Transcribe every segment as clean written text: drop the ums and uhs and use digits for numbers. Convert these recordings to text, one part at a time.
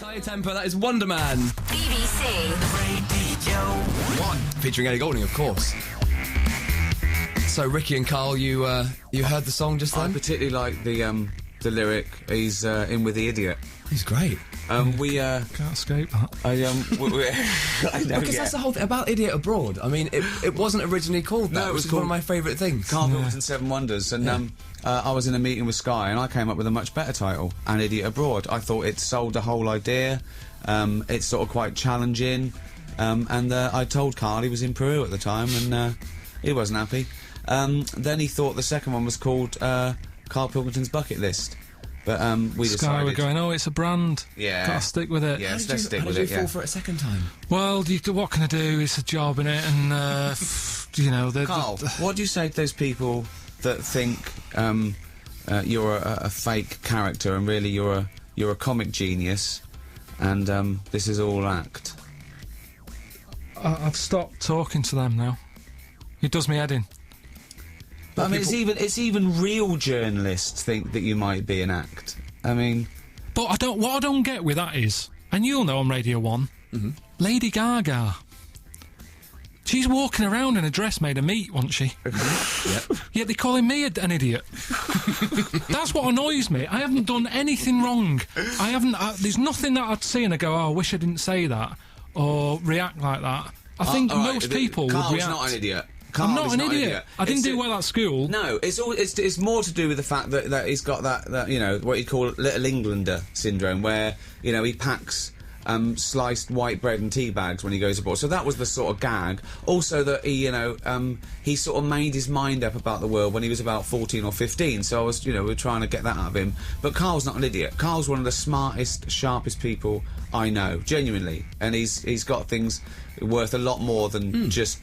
Tiny Temper, that is Wonder Man. BBC Radio 1. Featuring Ellie Goulding, of course. So, Ricky and Carl, you heard the song just then? I particularly like the lyric, he's in with the idiot. He's great. We Can't escape that. I know, Because that's the whole thing about Idiot Abroad. I mean, it wasn't originally called that. No, it was one called of my favourite things. Karl Pilkington, Seven Wonders, and I was in a meeting with Sky, and I came up with a much better title, An Idiot Abroad. I thought it sold the whole idea. It's sort of quite challenging, and I told Carl, he was in Peru at the time, and he wasn't happy. Then he thought the second one was called Karl Pilkington's Bucket List. But we decided... Sky were going, it's a brand. Yeah. Gotta stick with it. Yeah, let's stick How with did it, you fall for it a second time? Well, what can I do? It's a job, innit? And, you know... Carl, what do you say to those people that think you're a fake character and really you're a comic genius and this is all act? I've stopped talking to them now. It does me head in. But I mean, it's even real journalists think that you might be an act. I mean... But what I don't get with that is, and you'll know on Radio 1, Lady Gaga. She's walking around in a dress made of meat, wasn't she? Yep. Yet they're calling me an idiot. That's what annoys me. I haven't done anything wrong. I haven't... there's nothing that I'd see and I go, I wish I didn't say that, or react like that. I think most people would react... Carl's not an idiot. I'm not an idiot. I didn't do well at school. No, it's more to do with the fact that he's got that you know, what you call Little Englander syndrome, where, you know, he packs sliced white bread and tea bags when he goes abroad. So that was the sort of gag. Also that he, you know, he sort of made his mind up about the world when he was about 14 or 15. So I was, you know, we're trying to get that out of him. But Carl's not an idiot. Carl's one of the smartest, sharpest people I know, genuinely. And he's got things worth a lot more than just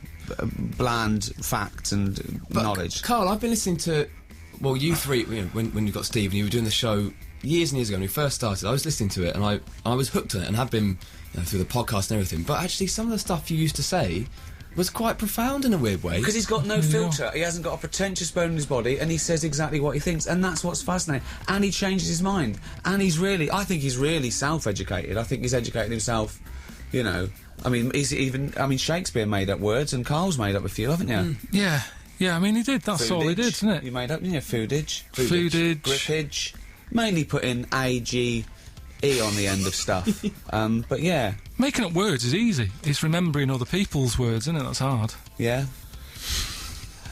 bland facts and knowledge. Carl, I've been listening to, well, you three, you know, when you got Steve and you were doing the show years and years ago when we first started, I was listening to it and I was hooked on it and have been, you know, through the podcast and everything, but actually some of the stuff you used to say was quite profound in a weird way. Because he's got no filter, he hasn't got a pretentious bone in his body, and he says exactly what he thinks, and that's what's fascinating. And he changes his mind, and I think he's really self-educated. I think he's educated himself, you know. I mean, Shakespeare made up words, and Carl's made up a few, haven't you? Yeah, I mean, he did. That's all he did, isn't it? You made up, didn't you? Foodage. Grippage. Mainly putting A-G-E on the end of stuff. But yeah. Making up words is easy. It's remembering other people's words, isn't it? That's hard. Yeah.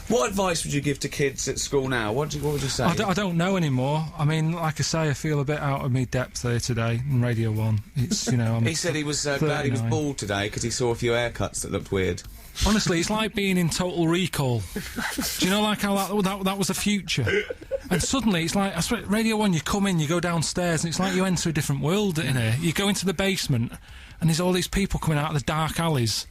What advice would you give to kids at school now? What would you say? I don't know anymore. I mean, like I say, I feel a bit out of me depth here today in Radio 1. It's, you know, he said he was glad he was bald today because he saw a few haircuts that looked weird. Honestly, it's like being in Total Recall. Do you know, like how that was the future? And suddenly, it's like, I swear, Radio 1, you come in, you go downstairs, and it's like you enter a different world in here. You go into the basement, and there's all these people coming out of the dark alleys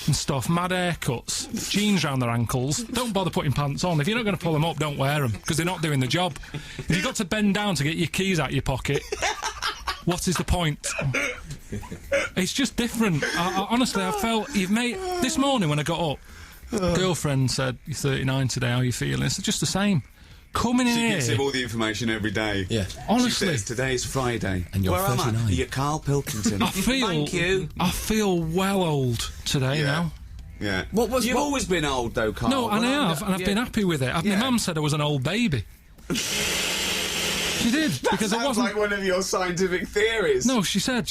and stuff, mad haircuts, jeans round their ankles. Don't bother putting pants on. If you're not going to pull them up, don't wear them, because they're not doing the job. If you've got to bend down to get your keys out of your pocket, what is the point? It's just different. Honestly, I felt... This morning when I got up, girlfriend said, "You're 39 today, how are you feeling?" It's just the same. Coming in here... She gives him all the information every day. Yeah. Honestly. She says, today's Friday. And you're Where 39. am I? You're Karl Pilkington. Thank you. I feel well old today now. Yeah. You've always been old, though, Karl. No, and I have, and I've been happy with it. My mum said I was an old baby. She did, because it wasn't like one of your scientific theories. No, she said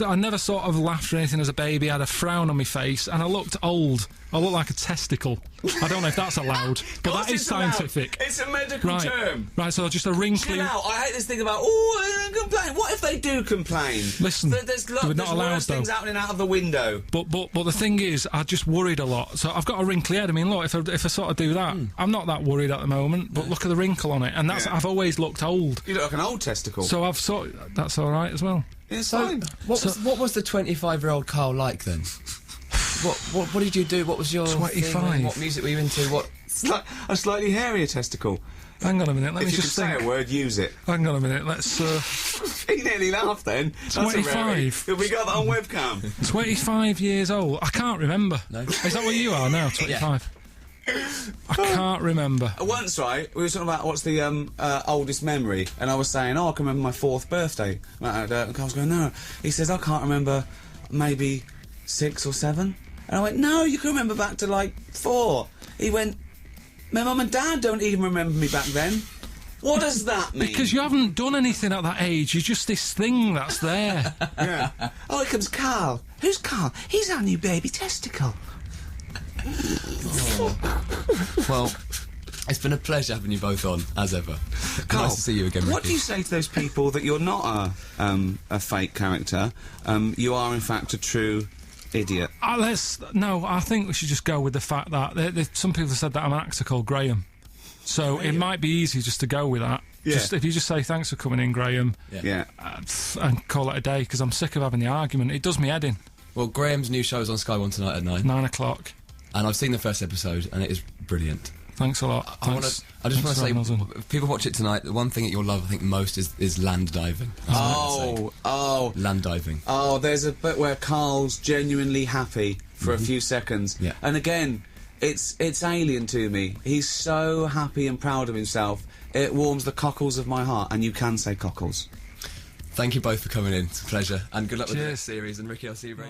I never sort of laughed or anything as a baby. I had a frown on my face, and I looked old. I looked like a testicle. I don't know if that's allowed, but that is scientific. It's a medical term. Right, so just a wrinkly... Chill out. I hate this thing about, complain. What if they do complain? Listen, there's worse things happening out of the window. But the thing is, I just worried a lot. So I've got a wrinkly head. I mean, look, if I sort of do that, I'm not that worried at the moment, but look at the wrinkle on it, and that's I've always looked old. You look like an old testicle. So that's all right as well. It's fine. What was the 25-year-old Carl like then? What did you do? What was your 25? thing? What music were you into? What? A slightly hairier testicle. Hang on a minute, let me just think. If you can say a word, use it. Hang on a minute, let's... He nearly laughed then. 25. Have we got that on webcam? 25 years old. I can't remember. No. Is that what you are now, 25? I can't remember. Once, right, we were talking about what's the oldest memory, and I was saying, I can remember my 4th birthday. And Carl's going, no. He says, I can't remember, maybe 6 or 7. And I went, no, you can remember back to, like, 4. He went, my mum and dad don't even remember me back then. What does that mean? Because you haven't done anything at that age. You're just this thing that's there. Yeah. Oh, here comes Karl. Who's Karl? He's our new baby testicle. Well, it's been a pleasure having you both on, as ever. Karl, Nice to see you again, Ricky. what do you say to those people that you're not a fake character? You are, in fact, a true idiot. I think we should just go with the fact that some people have said that I'm an actor called Graham. So it might be easy just to go with that. Yeah. Just if you just say thanks for coming in, Graham, Yeah. and call it a day, because I'm sick of having the argument. It does me head in. Well, Graham's new show's on Sky One tonight at 9. 9 o'clock. And I've seen the first episode, and it is brilliant. Thanks a lot. I just want to say, if people watch it tonight, the one thing that you'll love, I think, most is land diving. Land diving. Oh, there's a bit where Karl's genuinely happy for a few seconds. Yeah. And again, it's alien to me. He's so happy and proud of himself. It warms the cockles of my heart, and you can say cockles. Thank you both for coming in. It's a pleasure. And good luck with the Cheers. next series. And Ricky, I'll see you very